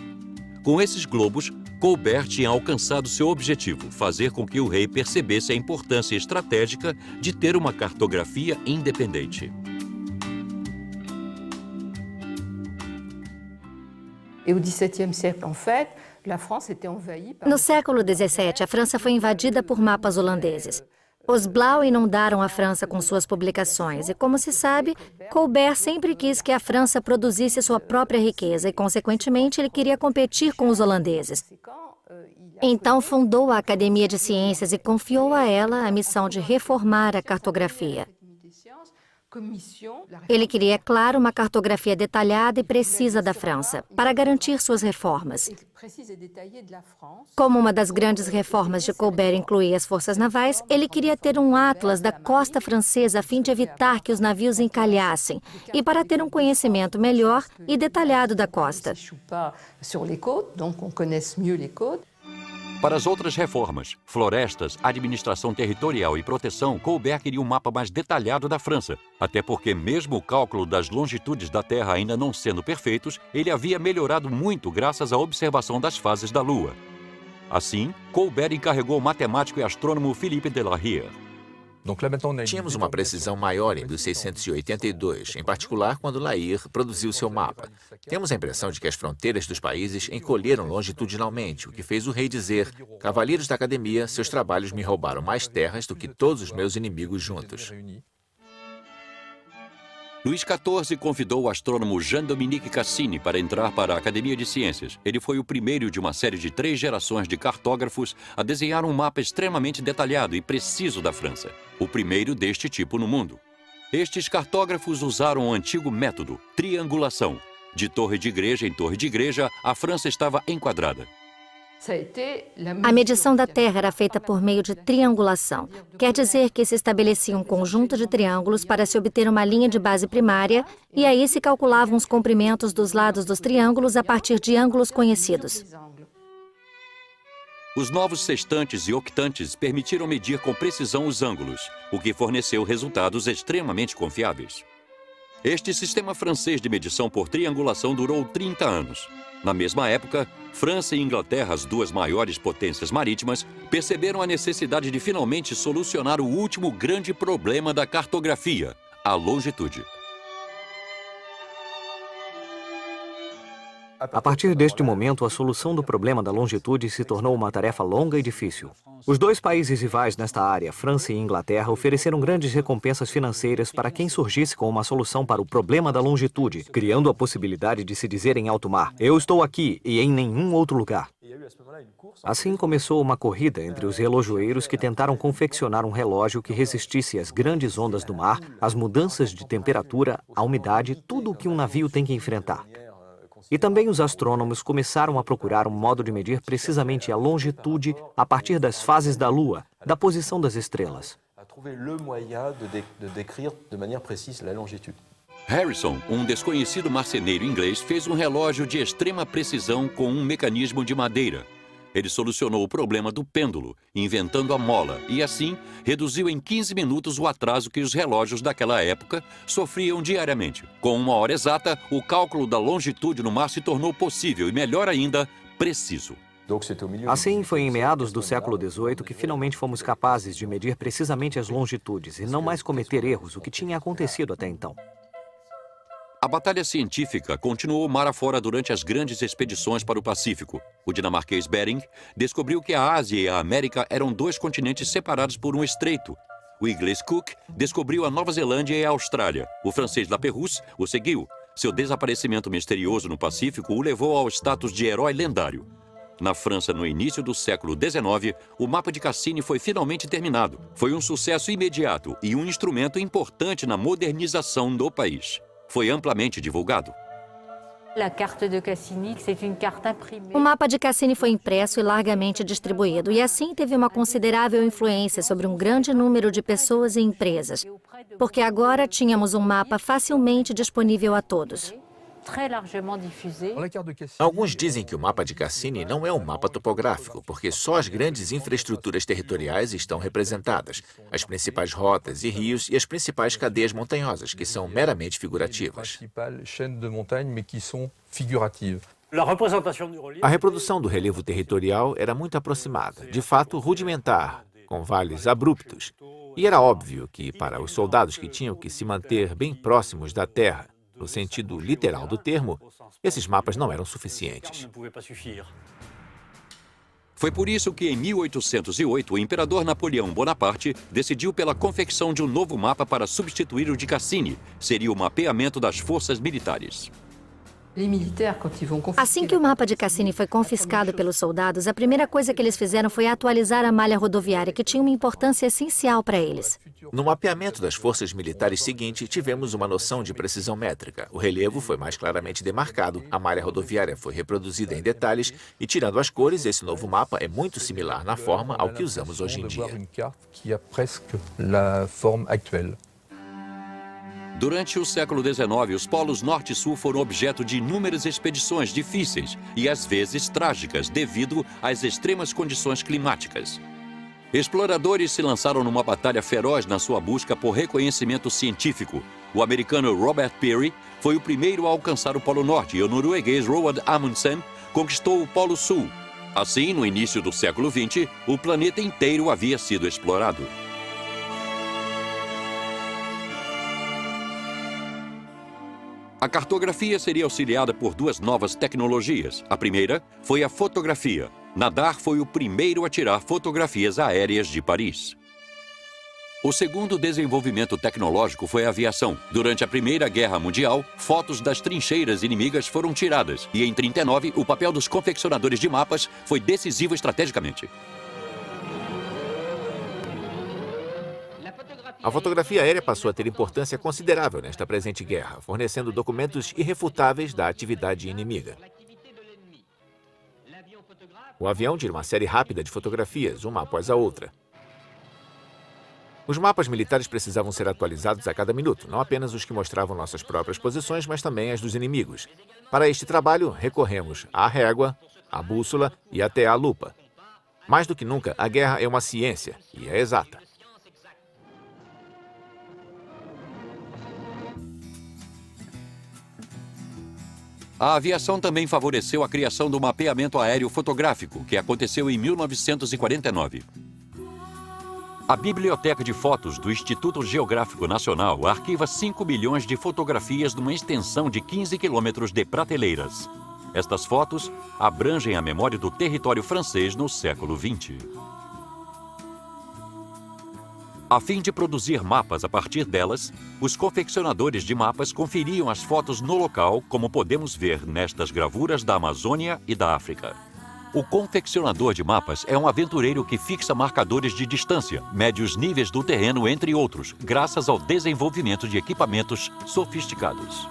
Com esses globos, Colbert tinha alcançado seu objetivo, fazer com que o rei percebesse a importância estratégica de ter uma cartografia independente. No século XVII, a França foi invadida por mapas holandeses. Os Blauw inundaram a França com suas publicações e, como se sabe, Colbert sempre quis que a França produzisse sua própria riqueza e, consequentemente, ele queria competir com os holandeses. Então fundou a Academia de Ciências e confiou a ela a missão de reformar a cartografia. Ele queria, é claro, uma cartografia detalhada e precisa da França, para garantir suas reformas. Como uma das grandes reformas de Colbert incluía as forças navais, ele queria ter um atlas da costa francesa a fim de evitar que os navios encalhassem e para ter um conhecimento melhor e detalhado da costa. Para as outras reformas, florestas, administração territorial e proteção, Colbert queria um mapa mais detalhado da França, até porque mesmo o cálculo das longitudes da Terra ainda não sendo perfeitos, ele havia melhorado muito graças à observação das fases da Lua. Assim, Colbert encarregou o matemático e astrônomo Philippe Delarue. Tínhamos uma precisão maior em 1682, em particular quando Laire produziu seu mapa. Temos a impressão de que as fronteiras dos países encolheram longitudinalmente, o que fez o rei dizer: "Cavalheiros da academia, seus trabalhos me roubaram mais terras do que todos os meus inimigos juntos." Luís XIV convidou o astrônomo Jean-Dominique Cassini para entrar para a Academia de Ciências. Ele foi o primeiro de uma série de 3 gerações de cartógrafos a desenhar um mapa extremamente detalhado e preciso da França. O primeiro deste tipo no mundo. Estes cartógrafos usaram o antigo método, triangulação. De torre de igreja em torre de igreja, a França estava enquadrada. A medição da Terra era feita por meio de triangulação. Quer dizer que se estabelecia um conjunto de triângulos para se obter uma linha de base primária e aí se calculavam os comprimentos dos lados dos triângulos a partir de ângulos conhecidos. Os novos sextantes e octantes permitiram medir com precisão os ângulos, o que forneceu resultados extremamente confiáveis. Este sistema francês de medição por triangulação durou 30 anos. Na mesma época, França e Inglaterra, as 2 maiores potências marítimas, perceberam a necessidade de finalmente solucionar o último grande problema da cartografia, a longitude. A partir deste momento, a solução do problema da longitude se tornou uma tarefa longa e difícil. Os 2 países rivais nesta área, França e Inglaterra, ofereceram grandes recompensas financeiras para quem surgisse com uma solução para o problema da longitude, criando a possibilidade de se dizer em alto mar: "Eu estou aqui e em nenhum outro lugar." Assim começou uma corrida entre os relojoeiros que tentaram confeccionar um relógio que resistisse às grandes ondas do mar, às mudanças de temperatura, à umidade, tudo o que um navio tem que enfrentar. E também os astrônomos começaram a procurar um modo de medir precisamente a longitude a partir das fases da Lua, da posição das estrelas. Harrison, um desconhecido marceneiro inglês, fez um relógio de extrema precisão com um mecanismo de madeira. Ele solucionou o problema do pêndulo, inventando a mola, e assim reduziu em 15 minutos o atraso que os relógios daquela época sofriam diariamente. Com 1 hora exata, o cálculo da longitude no mar se tornou possível e, melhor ainda, preciso. Assim, foi em meados do século XVIII que finalmente fomos capazes de medir precisamente as longitudes e não mais cometer erros, o que tinha acontecido até então. A batalha científica continuou mar afora durante as grandes expedições para o Pacífico. O dinamarquês Bering descobriu que a Ásia e a América eram 2 continentes separados por um estreito. O inglês Cook descobriu a Nova Zelândia e a Austrália. O francês Lapérouse o seguiu. Seu desaparecimento misterioso no Pacífico o levou ao status de herói lendário. Na França, no início do século XIX, o mapa de Cassini foi finalmente terminado. Foi um sucesso imediato e um instrumento importante na modernização do país. Foi amplamente divulgado. O mapa de Cassini foi impresso e largamente distribuído, e assim teve uma considerável influência sobre um grande número de pessoas e empresas, porque agora tínhamos um mapa facilmente disponível a todos. Alguns dizem que o mapa de Cassini não é um mapa topográfico, porque só as grandes infraestruturas territoriais estão representadas, as principais rotas e rios e as principais cadeias montanhosas, que são meramente figurativas. A reprodução do relevo territorial era muito aproximada, de fato rudimentar, com vales abruptos. E era óbvio que, para os soldados que tinham que se manter bem próximos da terra, no sentido literal do termo, esses mapas não eram suficientes. Foi por isso que, em 1808, o imperador Napoleão Bonaparte decidiu pela confecção de um novo mapa para substituir o de Cassini. Seria o mapeamento das forças militares. Assim que o mapa de Cassini foi confiscado pelos soldados, a primeira coisa que eles fizeram foi atualizar a malha rodoviária, que tinha uma importância essencial para eles. No mapeamento das forças militares seguinte, tivemos uma noção de precisão métrica. O relevo foi mais claramente demarcado, a malha rodoviária foi reproduzida em detalhes e, tirando as cores, esse novo mapa é muito similar na forma ao que usamos hoje em dia. Durante o século XIX, os polos norte e sul foram objeto de inúmeras expedições difíceis e, às vezes, trágicas, devido às extremas condições climáticas. Exploradores se lançaram numa batalha feroz na sua busca por reconhecimento científico. O americano Robert Peary foi o primeiro a alcançar o Polo Norte e o norueguês Roald Amundsen conquistou o Polo Sul. Assim, no início do século XX, o planeta inteiro havia sido explorado. A cartografia seria auxiliada por duas novas tecnologias. A primeira foi a fotografia. Nadar foi o primeiro a tirar fotografias aéreas de Paris. O segundo desenvolvimento tecnológico foi a aviação. Durante a Primeira Guerra Mundial, fotos das trincheiras inimigas foram tiradas. E em 1939, o papel dos confeccionadores de mapas foi decisivo estrategicamente. A fotografia aérea passou a ter importância considerável nesta presente guerra, fornecendo documentos irrefutáveis da atividade inimiga. O avião tira uma série rápida de fotografias, uma após a outra. Os mapas militares precisavam ser atualizados a cada minuto, não apenas os que mostravam nossas próprias posições, mas também as dos inimigos. Para este trabalho, recorremos à régua, à bússola e até à lupa. Mais do que nunca, a guerra é uma ciência, e é exata. A aviação também favoreceu a criação do mapeamento aéreo fotográfico, que aconteceu em 1949. A Biblioteca de Fotos do Instituto Geográfico Nacional arquiva 5 milhões de fotografias numa extensão de 15 quilômetros de prateleiras. Estas fotos abrangem a memória do território francês no século XX. A fim de produzir mapas a partir delas, os confeccionadores de mapas conferiam as fotos no local, como podemos ver nestas gravuras da Amazônia e da África. O confeccionador de mapas é um aventureiro que fixa marcadores de distância, mede os níveis do terreno, entre outros, graças ao desenvolvimento de equipamentos sofisticados.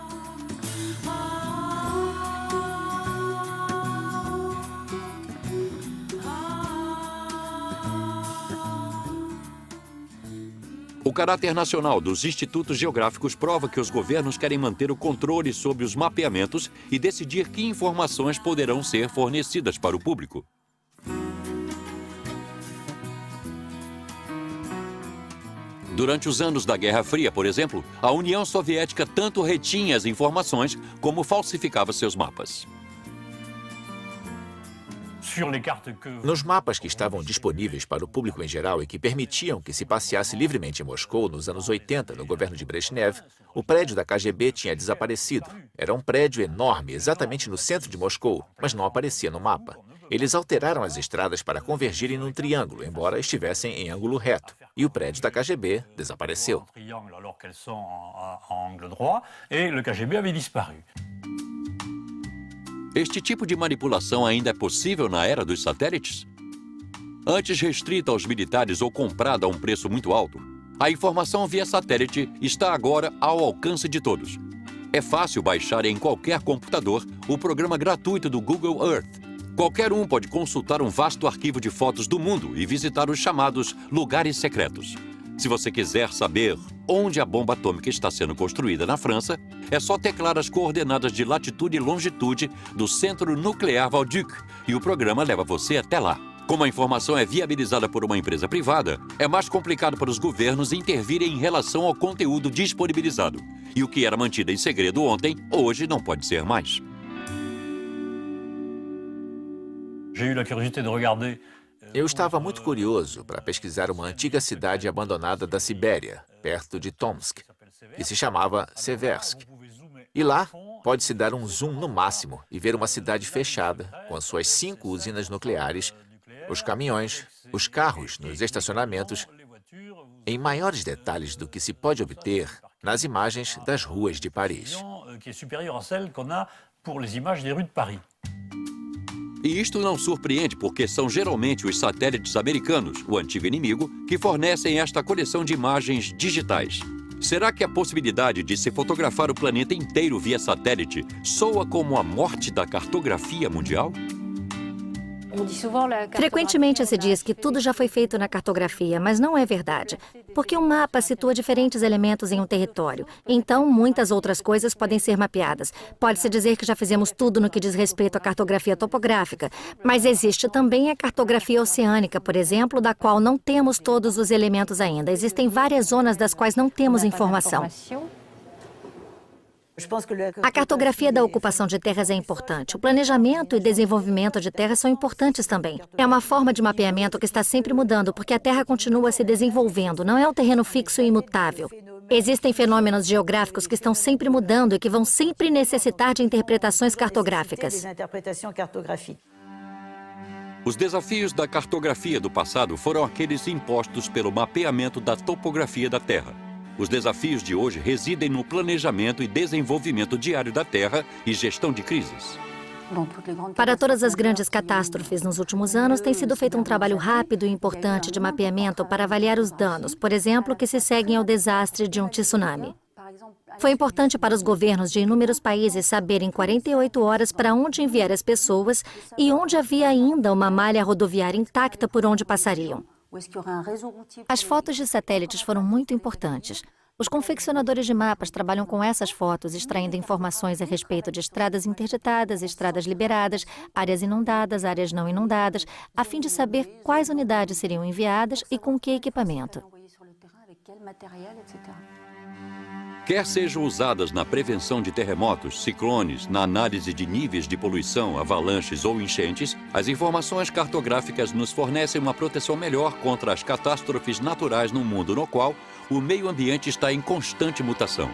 O caráter nacional dos institutos geográficos prova que os governos querem manter o controle sobre os mapeamentos e decidir que informações poderão ser fornecidas para o público. Durante os anos da Guerra Fria, por exemplo, a União Soviética tanto retinha as informações como falsificava seus mapas. Nos mapas que estavam disponíveis para o público em geral e que permitiam que se passeasse livremente em Moscou nos anos 80, no governo de Brezhnev, o prédio da KGB tinha desaparecido. Era um prédio enorme, exatamente no centro de Moscou, mas não aparecia no mapa. Eles alteraram as estradas para convergirem num triângulo, embora estivessem em ângulo reto. E o prédio da KGB desapareceu. Este tipo de manipulação ainda é possível na era dos satélites? Antes restrita aos militares ou comprada a um preço muito alto, a informação via satélite está agora ao alcance de todos. É fácil baixar em qualquer computador o programa gratuito do Google Earth. Qualquer um pode consultar um vasto arquivo de fotos do mundo e visitar os chamados lugares secretos. Se você quiser saber onde a bomba atômica está sendo construída na França, é só teclar as coordenadas de latitude e longitude do Centro Nuclear Vauduc e o programa leva você até lá. Como a informação é viabilizada por uma empresa privada, é mais complicado para os governos intervirem em relação ao conteúdo disponibilizado. E o que era mantido em segredo ontem, hoje não pode ser mais. Eu estava muito curioso para pesquisar uma antiga cidade abandonada da Sibéria, perto de Tomsk, que se chamava Seversk. E lá, pode-se dar um zoom no máximo e ver uma cidade fechada, com as suas 5 usinas nucleares, os caminhões, os carros nos estacionamentos, em maiores detalhes do que se pode obter nas imagens das ruas de Paris. E isto não surpreende porque são geralmente os satélites americanos, o antigo inimigo, que fornecem esta coleção de imagens digitais. Será que a possibilidade de se fotografar o planeta inteiro via satélite soa como a morte da cartografia mundial? Frequentemente se diz que tudo já foi feito na cartografia, mas não é verdade, porque um mapa situa diferentes elementos em um território. Então, muitas outras coisas podem ser mapeadas. Pode-se dizer que já fizemos tudo no que diz respeito à cartografia topográfica, mas existe também a cartografia oceânica, por exemplo, da qual não temos todos os elementos ainda. Existem várias zonas das quais não temos informação. A cartografia da ocupação de terras é importante. O planejamento e desenvolvimento de terras são importantes também. É uma forma de mapeamento que está sempre mudando, porque a terra continua se desenvolvendo, não é um terreno fixo e imutável. Existem fenômenos geográficos que estão sempre mudando e que vão sempre necessitar de interpretações cartográficas. Os desafios da cartografia do passado foram aqueles impostos pelo mapeamento da topografia da Terra. Os desafios de hoje residem no planejamento e desenvolvimento diário da Terra e gestão de crises. Para todas as grandes catástrofes nos últimos anos, tem sido feito um trabalho rápido e importante de mapeamento para avaliar os danos, por exemplo, que se seguem ao desastre de um tsunami. Foi importante para os governos de inúmeros países saberem em 48 horas para onde enviar as pessoas e onde havia ainda uma malha rodoviária intacta por onde passariam. As fotos de satélites foram muito importantes. Os confeccionadores de mapas trabalham com essas fotos, extraindo informações a respeito de estradas interditadas, estradas liberadas, áreas inundadas, áreas não inundadas, a fim de saber quais unidades seriam enviadas e com que equipamento. Quer sejam usadas na prevenção de terremotos, ciclones, na análise de níveis de poluição, avalanches ou enchentes, as informações cartográficas nos fornecem uma proteção melhor contra as catástrofes naturais num mundo no qual o meio ambiente está em constante mutação.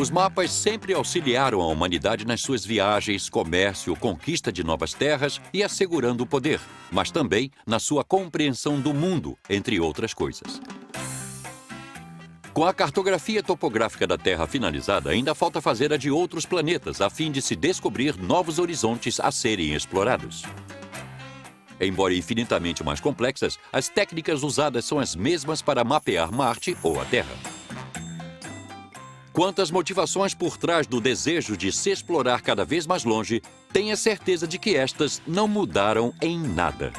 Os mapas sempre auxiliaram a humanidade nas suas viagens, comércio, conquista de novas terras e assegurando o poder, mas também na sua compreensão do mundo, entre outras coisas. Com a cartografia topográfica da Terra finalizada, ainda falta fazer a de outros planetas, a fim de se descobrir novos horizontes a serem explorados. Embora infinitamente mais complexas, as técnicas usadas são as mesmas para mapear Marte ou a Terra. Quanto às motivações por trás do desejo de se explorar cada vez mais longe, tenha certeza de que estas não mudaram em nada.